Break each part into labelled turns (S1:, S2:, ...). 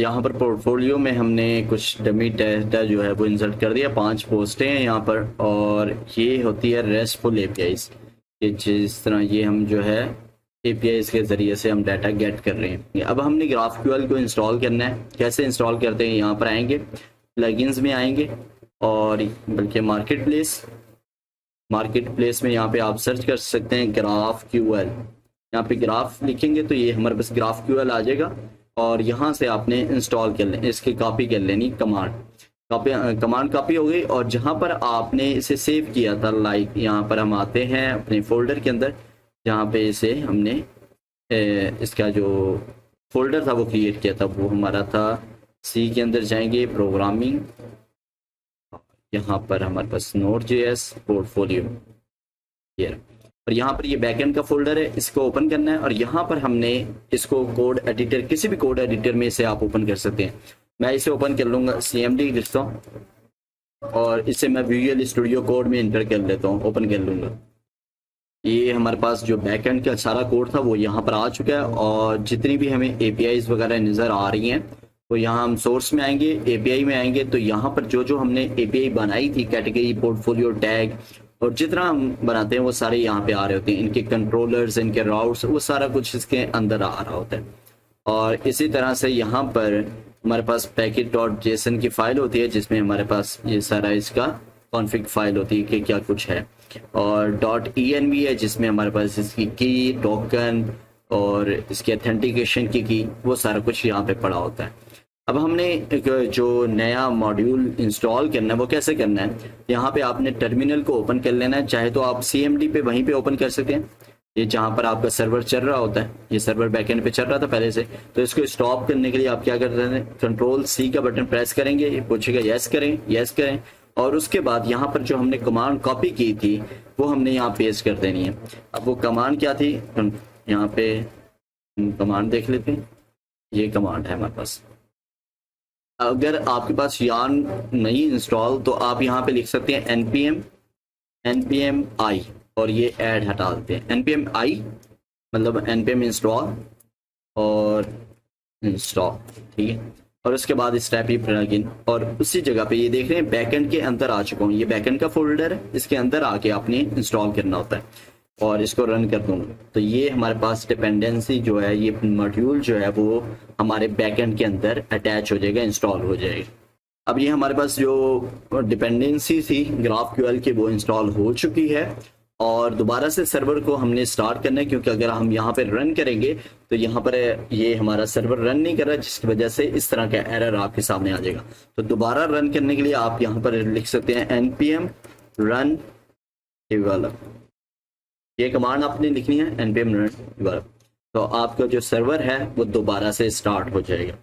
S1: यहाँ पर पोर्टफोलियो में हमने कुछ डमी डेटा जो है वो इंसर्ट कर दिया। 5 पोस्टें हैं यहाँ पर, और ये होती है रेस्टफुल एपीआईज। ये जिस तरह ये हम जो है एपीआईज के ज़रिए से हम डाटा गेट कर रहे हैं। अब हमने ग्राफक्यूएल को इंस्टॉल करना है। कैसे इंस्टॉल करते हैं, यहाँ पर आएंगे, प्लगइन्स में आएंगे, और बल्कि मार्केट प्लेस में यहाँ पे आप सर्च कर सकते हैं ग्राफक्यूएल। यहाँ पे ग्राफ लिखेंगे तो ये हमारे पास ग्राफक्यूएल आ जाएगा, और यहाँ से आपने इंस्टॉल कर लें, इसकी कॉपी कर लेनी, कमांड कॉपी हो गई। और जहाँ पर आपने इसे सेव किया था, लाइक यहाँ पर हम आते हैं अपने फोल्डर के अंदर, जहाँ पे इसे हमने इसका जो फोल्डर था वो क्रिएट किया था, वो हमारा था सी के अंदर जाएंगे, प्रोग्रामिंग, यहाँ पर हमारे पास नोड.js पोर्टफोलियो, ये, और यहाँ पर ये बैकएंड का फोल्डर है, इसको ओपन करना है। और यहाँ पर हमने इसको कोड एडिटर, किसी भी कोड एडिटर में इसे आप ओपन कर सकते हैं। मैं इसे ओपन कर लूँगा, CMD लिखता हूँ, और इसे मैं विजुअल स्टूडियो कोड में इंटर कर लेता हूँ, ओपन कर लूँगा। ये हमारे पास जो बैकएंड का सारा कोड था वो यहाँ पर आ चुका है, और जितनी भी हमें APIs वगैरह नज़र आ रही हैं, तो यहाँ हम सोर्स में आएंगे, API में आएंगे, तो यहाँ पर जो जो हमने API बनाई थी, कैटेगरी, पोर्टफोलियो, टैग, और जितना हम बनाते हैं वो सारे यहाँ पे आ रहे होते हैं। इनके कंट्रोलर्स, इनके राउट्स, वो सारा कुछ इसके अंदर आ रहा होता है। और इसी तरह से यहाँ पर हमारे पास package.json की फाइल होती है, जिसमें हमारे पास ये सारा इसका कॉन्फ़िग फाइल होती है कि क्या कुछ है, और .env है, जिसमें हमारे पास इसकी की, टोकन और इसकी ऑथेंटिकेशन की, वो सारा कुछ यहाँ पे पड़ा होता है। अब हमने एक जो नया मॉड्यूल इंस्टॉल करना है वो कैसे करना है, यहाँ पे आपने टर्मिनल को ओपन कर लेना है। चाहे तो आप CMD पे वहीं पे ओपन कर सकते हैं, ये जहाँ पर आपका सर्वर चल रहा होता है, ये सर्वर बैकएंड पे चल रहा था पहले से। तो इसको स्टॉप करने के लिए आप क्या करते हैं, Ctrl+C का बटन प्रेस करेंगे, ये पूछेगा यस करें, और उसके बाद यहाँ पर जो हमने कमांड कॉपी की थी वो हमने यहाँ पेस्ट कर देनी है। अब वो कमांड क्या थी, यहाँ पे कमांड देख लेते हैं। ये कमांड है हमारे पास। अगर आपके पास यार्न नहीं इंस्टॉल, तो आप यहाँ पे लिख सकते हैं npm i, और ये ऐड हटा देते हैं। npm i मतलब npm इंस्टॉल और इंस्टॉल, ठीक है। और उसके बाद स्टेप प्लगइन, और उसी जगह पे ये देख रहे हैं बैकएंड के अंदर आ चुका हूँ। ये बैकएंड का फोल्डर है, इसके अंदर आके आपने इंस्टॉल करना होता है, और इसको रन कर दूंगा तो ये हमारे पास डिपेंडेंसी जो है, ये मॉड्यूल जो है वो हमारे बैकएंड के अंदर अटैच हो जाएगा, इंस्टॉल हो जाएगा। अब ये हमारे पास जो डिपेंडेंसी थी ग्राफक्यूएल की, वो इंस्टॉल हो चुकी है, और दोबारा से सर्वर को हमने स्टार्ट करना है, क्योंकि अगर हम यहाँ पर रन करेंगे तो यहाँ पर ये हमारा सर्वर रन नहीं कर रहा, जिसकी वजह से इस तरह का एरर आपके सामने आ जाएगा। तो दोबारा रन करने के लिए आप यहाँ पर लिख सकते हैं npm run develop, ये कमांड आपने लिखनी है, npm run develop, तो आपका जो सर्वर है वो दोबारा से स्टार्ट हो जाएगा।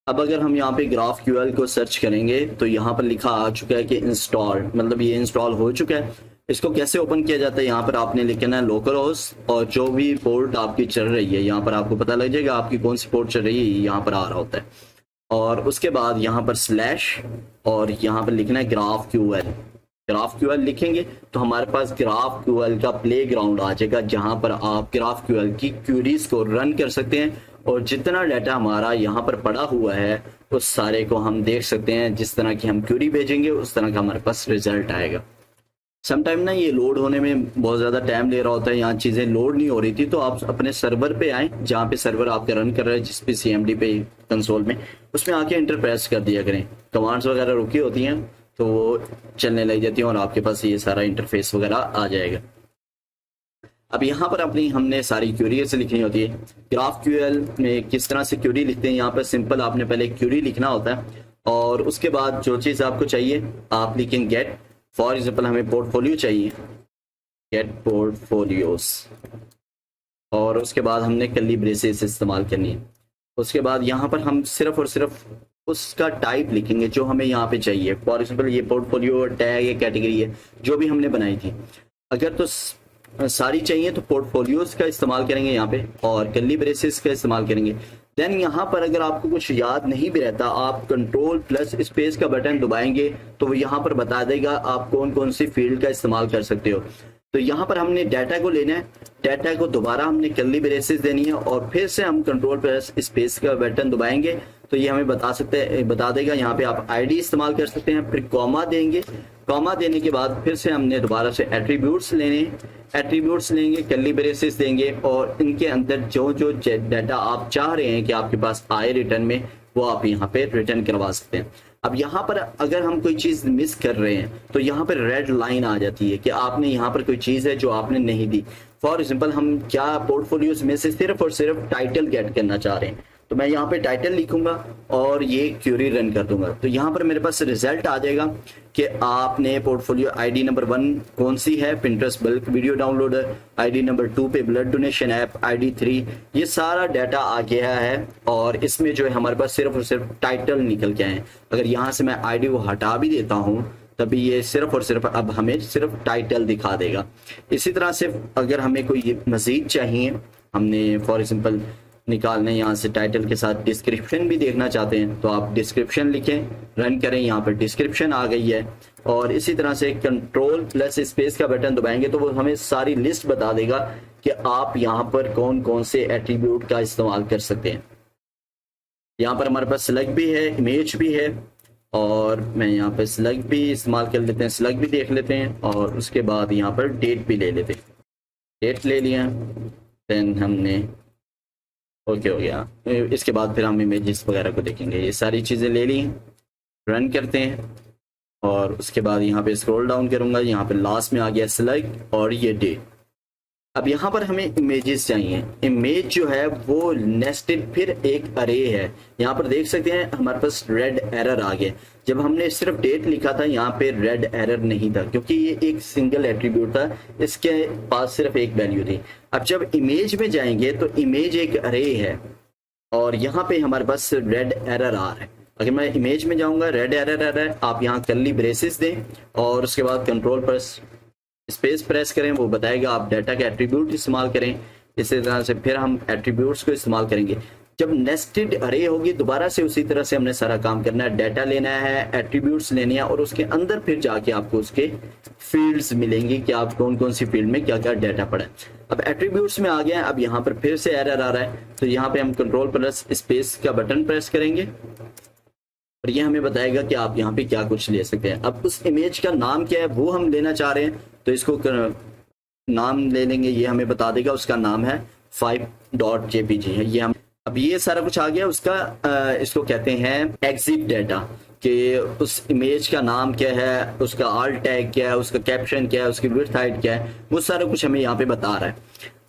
S1: अब अगर हम यहाँ पे ग्राफक्यूएल को सर्च करेंगे तो यहाँ पर लिखा आ चुका है कि इंस्टॉल, मतलब ये इंस्टॉल हो चुका है। इसको कैसे ओपन किया जाता है, यहाँ पर आपने लिखना है लोकल होस्ट, और जो भी पोर्ट आपकी चल रही है यहाँ पर आपको पता लग जाएगा आपकी कौन सी पोर्ट चल रही है, यहाँ पर आ रहा होता है। और उसके बाद यहाँ पर स्लैश, और यहाँ पर लिखना है ग्राफक्यूएल लिखेंगे तो हमारे पास ग्राफक्यूएल का प्लेग्राउंड आ जाएगा, जहाँ पर आप ग्राफक्यूएल की क्यूरीज को रन कर सकते हैं, और जितना डाटा हमारा यहाँ पर पड़ा हुआ है उस सारे को हम देख सकते हैं। जिस तरह की हम क्यूरी भेजेंगे उस तरह का हमारे पास रिजल्ट आएगा। समटाइम ना ये लोड होने में बहुत ज़्यादा टाइम ले रहा होता है, यहाँ चीज़ें लोड नहीं हो रही थी, तो आप अपने सर्वर पे आए, जहाँ पे सर्वर आपका रन कर रहा है, जिस पे CMD पे कंसोल में, उसमें आके इंटर प्रेस कर दिया करें। कमांड्स वगैरह रुकी होती हैं तो वो चलने लग जाती हैं, और आपके पास ये सारा इंटरफेस वगैरह आ जाएगा। अब यहाँ पर अपनी हमने सारी क्यूरी से लिखनी होती है। ग्राफक्यूएल में किस तरह से क्यूरी लिखते हैं, यहाँ पर सिंपल आपने पहले क्यूरी लिखना होता है, और उसके बाद जो चीज़ आपको चाहिए आप लिखेंगे गेट, फॉर एग्जाम्पल हमें पोर्टफोलियो चाहिए, गेट पोर्टफोलियोस, और उसके बाद हमने कर्ली ब्रेसेस इस्तेमाल करनी है। उसके बाद यहाँ पर हम सिर्फ और सिर्फ उसका टाइप लिखेंगे जो हमें यहाँ पे चाहिए। फॉर एग्जाम्पल ये पोर्टफोलियो, टैग, ये कैटेगरी है जो भी हमने बनाई थी। अगर तो सारी चाहिए तो पोर्टफोलियोज का इस्तेमाल करेंगे यहाँ पे, और कर्ली ब्रेसेस का इस्तेमाल करेंगे। देन यहाँ पर अगर आपको कुछ याद नहीं भी रहता, आप Ctrl+स्पेस का बटन दबाएंगे तो वो यहाँ पर बता देगा आप कौन कौन सी फील्ड का इस्तेमाल कर सकते हो। तो यहाँ पर हमने डाटा को लेना है, डाटा को दोबारा हमने कर्ली ब्रेसेस देनी है और फिर से हम कंट्रोल प्लस स्पेस का बटन दबाएंगे तो ये हमें बता देगा। यहाँ पे आप आईडी इस्तेमाल कर सकते हैं, फिर कॉमा देंगे, कॉमा देने के बाद फिर से हमने दोबारा से एट्रीब्यूट्स लेने, एट्रीब्यूट्स लेंगे, कर्ली ब्रेसेस देंगे और इनके अंदर जो जो डाटा आप चाह रहे हैं कि आपके पास आए रिटर्न में, वो आप यहाँ पे रिटर्न करवा सकते हैं। अब यहाँ पर अगर हम कोई चीज मिस कर रहे हैं तो यहाँ पर रेड लाइन आ जाती है कि आपने यहाँ पर कोई चीज है जो आपने नहीं दी। फॉर एग्जाम्पल हम क्या पोर्टफोलियोज में से सिर्फ और सिर्फ टाइटल गेट करना चाह रहे हैं, तो मैं यहाँ पे टाइटल लिखूंगा और ये क्यूरी रन कर दूंगा तो यहाँ पर मेरे पास रिजल्ट आ जाएगा कि आपने पोर्टफोलियो आईडी नंबर 1 कौन सी है, Pinterest bulk video downloader, ID number 2 पे ब्लड डोनेशन ऐप, आईडी 3, ये सारा डाटा आ गया है और इसमें जो है हमारे पास सिर्फ और सिर्फ टाइटल निकल के आए। अगर यहाँ से मैं आईडी को हटा भी देता हूँ तभी ये सिर्फ और सिर्फ अब हमें सिर्फ टाइटल दिखा देगा। इसी तरह से अगर हमें कोई मजीद चाहिए, हमने फॉर एग्जाम्पल निकालने यहाँ से टाइटल के साथ डिस्क्रिप्शन भी देखना चाहते हैं तो आप डिस्क्रिप्शन लिखें, रन करें, यहाँ पर डिस्क्रिप्शन आ गई है। और इसी तरह से कंट्रोल प्लस स्पेस का बटन दबाएंगे तो वो हमें सारी लिस्ट बता देगा कि आप यहाँ पर कौन कौन से एट्रीब्यूट का इस्तेमाल कर सकते हैं। यहाँ पर हमारे पास स्लग भी है, इमेज भी है और मैं यहाँ पर स्लग भी इस्तेमाल कर लेते हैं, स्लग भी देख लेते हैं और उसके बाद यहाँ पर डेट भी ले लेते हैं। डेट ले लिया, देन हमने ओके हो गया। इसके बाद फिर हम इमेजेस वगैरह को देखेंगे। ये सारी चीज़ें ले ली, रन करते हैं और उसके बाद यहाँ पे स्क्रॉल डाउन करूँगा, यहाँ पे लास्ट में आ गया सिलेक्ट और ये डेट। अब यहाँ पर हमें इमेजेस चाहिए, इमेज जो है वो नेस्टेड फिर एक अरे है। यहाँ पर देख सकते हैं हमारे पास रेड एरर आ गया। जब हमने सिर्फ डेट लिखा था यहाँ पे रेड एरर नहीं था क्योंकि ये एक सिंगल एट्रीब्यूट था, इसके पास सिर्फ एक वैल्यू थी। अब जब इमेज में जाएंगे तो इमेज एक अरे है और यहाँ पे हमारे पास रेड एरर आ रहा है। अगर मैं इमेज में जाऊंगा रेड एरर आ रहा है, आप यहाँ कर्ली ब्रेसेस दें और उसके बाद कंट्रोल पर स्पेस प्रेस करें, वो बताएगा आप डाटा के एट्रीब्यूट इस्तेमाल करें। इसी तरह से फिर हम एट्रीब्यूट्स को इस्तेमाल करेंगे। जब नेस्टेड अरे होगी दोबारा से उसी तरह से हमने सारा काम करना है, डाटा लेना है, एट्रीब्यूट्स लेने हैं और उसके अंदर फिर जाके आपको उसके फील्ड्स मिलेंगी कि आप कौन कौन सी फील्ड में क्या क्या डाटा पड़ा है। अब एट्रीब्यूट्स में आ गए, अब यहाँ पर फिर से एरर आ रहा है तो यहाँ पे हम कंट्रोल प्लस स्पेस का बटन प्रेस करेंगे और ये हमें बताएगा कि आप यहाँ पे क्या कुछ ले सकते हैं। अब उस इमेज का नाम क्या है वो हम लेना चाह रहे हैं तो इसको नाम ले लेंगे, ये हमें बता देगा उसका नाम है 5.jpg है। ये हम अब ये सारा कुछ आ गया उसका इसको कहते हैं एग्जिट डाटा कि उस इमेज का नाम क्या है, उसका आल्ट टैग क्या है, उसका कैप्शन क्या है, उसकी विड्थ हाइट क्या है, वो सारा कुछ हमें यहाँ पे बता रहा है।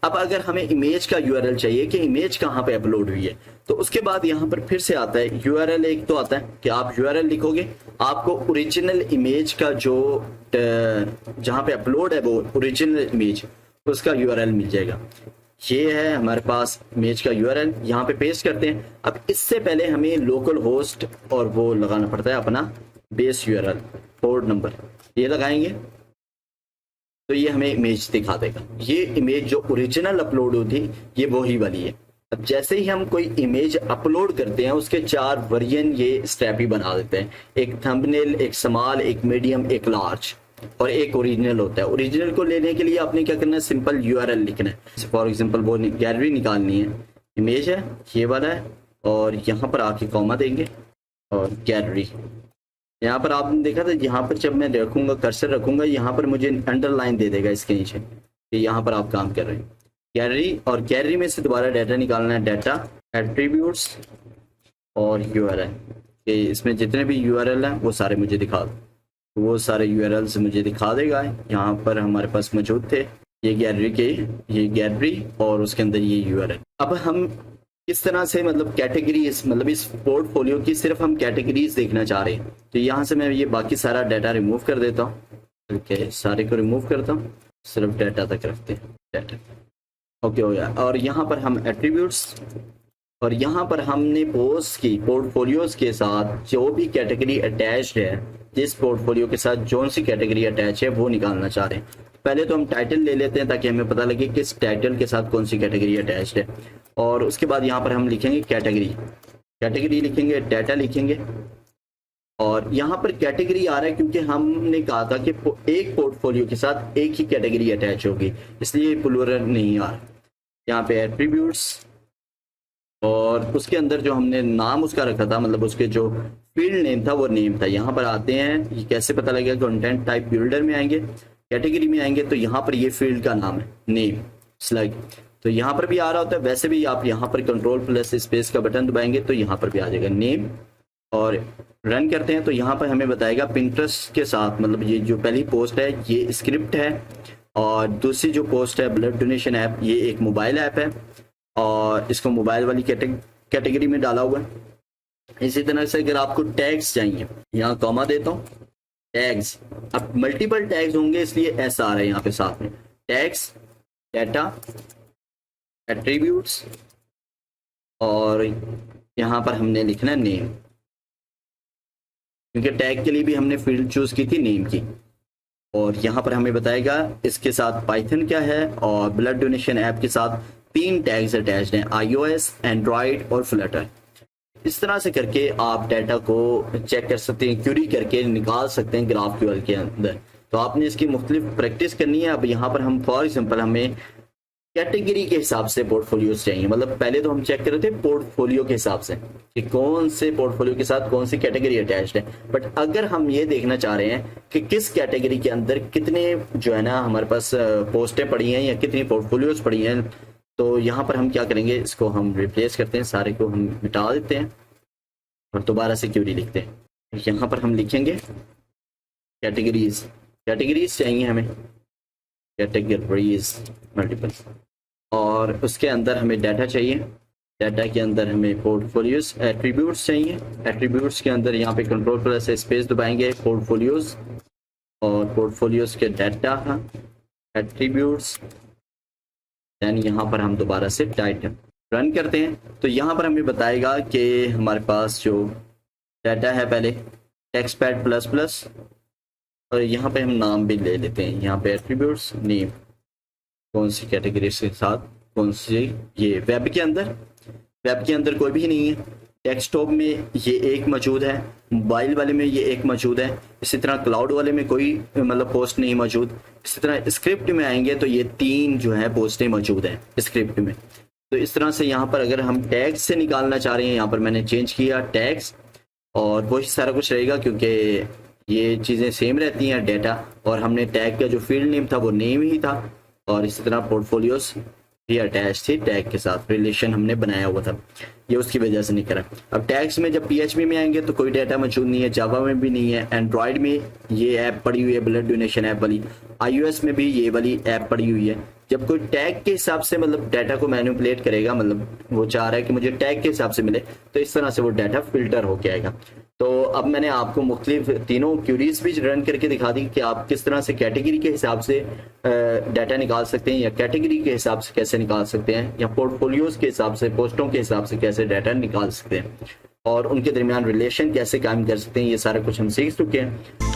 S1: अब अगर हमें इमेज का यूआरएल चाहिए कि इमेज कहाँ पे अपलोड हुई है तो उसके बाद यहाँ पर फिर से आता है यूआरएल। एक तो आता है कि आप यूआरएल लिखोगे, आपको ओरिजिनल इमेज का जो जहाँ पे अपलोड है वो ओरिजिनल इमेज उसका यूआरएल मिल जाएगा। ये है हमारे पास इमेज का यूआरएल, यहाँ पे पेस्ट करते हैं। अब इससे पहले हमें लोकल होस्ट और वो लगाना पड़ता है अपना बेस यूआरएल पोर्ट नंबर, ये लगाएंगे तो ये हमें इमेज दिखा देगा। ये इमेज जो ओरिजिनल अपलोड हुई थी ये वही वाली है। अब जैसे ही हम कोई इमेज अपलोड करते हैं उसके 4 वर्जन ये स्टेप ही बना देते हैं, एक थंबनेल, एक स्मॉल, एक मीडियम, एक लार्ज और एक ओरिजिनल होता है। ओरिजिनल को लेने के लिए आपने क्या करना है, सिंपल यूआरएल लिखना है। फॉर एग्जांपल वो गैलरी निकालनी है, इमेज है ये वाला है और यहाँ पर आके कॉमा देंगे और गैलरी। यहाँ पर आपने देखा था यहाँ पर जब मैं रखूंगा कर्सर रखूंगा यहाँ पर मुझे अंडरलाइन दे देगा इसके नीचे कि यहाँ पर आप काम कर रहे हैं गैलरी। और गैलरी में से दोबारा डाटा निकालना है, डाटा एट्रीब्यूट्स और यूआरएल कि इसमें जितने भी यूआरएल हैं वो सारे मुझे दिखा दो। वो सारे यूआरएल्स मुझे दिखा देगा। यहाँ पर हमारे पास मौजूद थे ये गैलरी के, ये गैलरी और उसके अंदर ये यूआरएल। अब हम इस तरह से मतलब कैटेगरीज, मतलब इस पोर्टफोलियो की सिर्फ हम कैटेगरीज देखना चाह रहे हैं तो यहाँ से मैं ये बाकी सारा डाटा रिमूव कर देता हूँ। ओके, सारे को रिमूव करता हूँ, सिर्फ डाटा तक रखते हैं। डाटा ओके हो गया। और यहाँ पर हम एट्रीब्यूट्स और यहाँ पर हमने पोस्ट की पोर्टफोलियोज के साथ जो भी कैटेगरी अटैच्ड है, जिस पोर्टफोलियो के साथ जो सी कैटेगरी अटैच है वो निकालना चाह रहे हैं। पहले तो हम टाइटल ले लेते हैं ताकि हमें पता लगे किस टाइटल के साथ कौन सी कैटेगरी अटैच्ड है। और उसके बाद यहाँ पर हम लिखेंगे कैटेगरी, कैटेगरी लिखेंगे, डाटा लिखेंगे और यहाँ पर कैटेगरी आ रहा है क्योंकि हमने कहा था कि एक पोर्टफोलियो के साथ एक ही कैटेगरी अटैच होगी, इसलिए प्लूरल नहीं आ रहा। यहाँ पे एट्रीब्यूट्स और उसके अंदर जो हमने नाम उसका रखा था, मतलब उसके जो फील्ड नेम था वो नेम था। यहाँ पर आते हैं, ये कैसे पता लगेगा? कंटेंट टाइप बिल्डर में आएंगे, कैटेगरी में आएंगे तो यहाँ पर ये फील्ड का नाम है नेम स्लग, तो यहाँ पर भी आ रहा होता है। वैसे भी आप यहाँ पर कंट्रोल प्लस स्पेस का बटन दबाएंगे तो यहाँ पर भी आ जाएगा नेम, और रन करते हैं तो यहाँ पर हमें बताएगा पिंटरेस्ट के साथ, मतलब ये जो पहली पोस्ट है ये स्क्रिप्ट है, और दूसरी जो पोस्ट है ब्लड डोनेशन ऐप, ये एक मोबाइल ऐप है और इसको मोबाइल वाली कैटेगरी में डाला हुआ है। इसी तरह से अगर आपको टैग्स चाहिए, यहाँ कॉमा देता हूँ, टैग्स, अब मल्टीपल टैग्स होंगे इसलिए ऐसा आ रहा है यहाँ पे साथ में, टैग्स, डाटा, एट्रीब्यूट्स, और यहाँ पर हमने लिखना नेम, क्योंकि टैग के लिए भी हमने फील्ड चूज की थी नेम की। और यहाँ पर हमें बताएगा इसके साथ पाइथन क्या है, और ब्लड डोनेशन ऐप के साथ 3 टैग्स अटैच्ड हैं, iOS, एंड्रॉयड और फ्लटर। इस तरह से करके आप डाटा को चेक कर सकते हैं, क्यूरी करके निकाल सकते हैं ग्राफक्यूएल के अंदर। तो आपने इसकी मुख्तलिफ प्रैक्टिस करनी है। अब यहाँ पर हम फॉर एग्जांपल हमें कैटेगरी के हिसाब से पोर्टफोलियोज चाहिए, मतलब पहले तो हम चेक कर रहे थे पोर्टफोलियो के हिसाब से कि कौन से पोर्टफोलियो के साथ कौन सी कैटेगरी अटैच्ड है। बट अगर हम ये देखना चाह रहे हैं कि किस कैटेगरी के अंदर कितने जो है ना हमारे पास पोस्टें पड़ी हैं या कितनी पोर्टफोलियोज पड़ी हैं, तो यहाँ पर हम क्या करेंगे, इसको हम रिप्लेस करते हैं, सारे को हम मिटा देते हैं और दोबारा से क्यूरी लिखते हैं। यहाँ पर हम लिखेंगे कैटेगरीज, कैटेगरीज चाहिए हमें, कैटेगरीज मल्टीपल, और उसके अंदर हमें डाटा चाहिए, डाटा के अंदर हमें पोर्टफोलियोज, एट्रीब्यूट्स चाहिए, एट्रीब्यूट्स के अंदर यहाँ पे कंट्रोल प्लस स्पेस दबाएंगे, पोर्टफोलियोज, और पोर्टफोलियोज के डाटा, एट्रीब्यूट्स, देन यहाँ पर हम दोबारा से टाइटल रन करते हैं तो यहाँ पर हमें बताएगा कि हमारे पास जो डाटा है पहले टेक्स्टपैड प्लस प्लस, और यहाँ पे हम नाम भी ले लेते हैं, यहाँ पे एट्रीब्यूट्स नेम, कौन सी कैटेगरी के साथ कौन सी, ये वेब के अंदर कोई भी नहीं है, डेस्कटॉप में ये एक मौजूद है, मोबाइल वाले में ये एक मौजूद है, इसी तरह क्लाउड वाले में कोई मतलब पोस्ट नहीं मौजूद। इसी तरह स्क्रिप्ट में आएंगे तो ये 3 जो है पोस्टें मौजूद हैं स्क्रिप्ट में। तो इस तरह से यहाँ पर अगर हम टैग्स से निकालना चाह रहे हैं, यहाँ पर मैंने चेंज किया टैग्स, और वही सारा कुछ रहेगा क्योंकि ये चीज़ें सेम रहती हैं डाटा, और हमने टैग का जो फील्ड नेम था वो नेम ही था, और इसी तरह पोर्टफोलियोज भी अटैच थी टैग के साथ, रिलेशन हमने बनाया हुआ था, ये उसकी वजह से नहीं करा। अब टैग्स में जब PHP में आएंगे तो कोई डाटा मौजूद नहीं है, जावा में भी नहीं है, एंड्रॉयड में ये ऐप पड़ी हुई है ब्लड डोनेशन ऐप वाली, iOS में भी ये वाली ऐप पड़ी हुई है। जब कोई टैग के हिसाब से मतलब डाटा को मैनिपुलेट करेगा, मतलब वो चाह रहा है कि मुझे टैग के हिसाब से मिले, तो इस तरह से वो डाटा फिल्टर होके आएगा। तो अब मैंने आपको मुख्तलिफ तीनों क्यूरीज भी रन करके दिखा दी कि आप किस तरह से कैटेगरी के हिसाब से डाटा निकाल सकते हैं, या कैटेगरी के हिसाब से कैसे निकाल सकते हैं, या पोर्टफोलियोज के हिसाब से, पोस्टों के हिसाब से कैसे डाटा निकाल सकते हैं, और उनके दरमियान रिलेशन कैसे कायम कर सकते हैं, ये सारा कुछ हम सीख चुके हैं।